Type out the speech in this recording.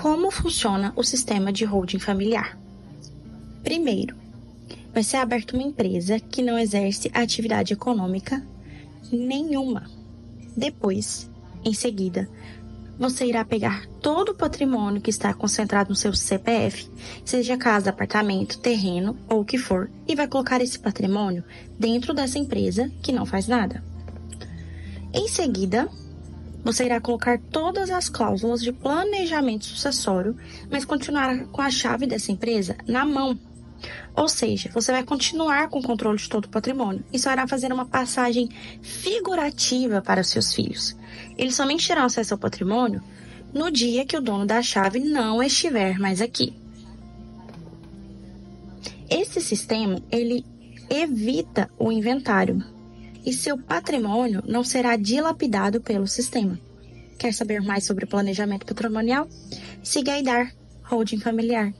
como funciona o sistema de holding familiar. Primeiro, vai ser aberta uma empresa que não exerce atividade econômica nenhuma. Depois, em seguida, você irá pegar todo o patrimônio que está concentrado no seu CPF, seja casa, apartamento, terreno ou o que for, e vai colocar esse patrimônio dentro dessa empresa que não faz nada. Em seguida, você irá colocar todas as cláusulas de planejamento sucessório, mas continuar com a chave dessa empresa na mão. Ou seja, você vai continuar com o controle de todo o patrimônio e só irá fazer uma passagem figurativa para os seus filhos. Eles somente terão acesso ao patrimônio no dia que o dono da chave não estiver mais aqui. Esse sistema, ele evita o inventário e seu patrimônio não será dilapidado pelo sistema. Quer saber mais sobre o planejamento patrimonial? Siga a IDAR Holding Familiar.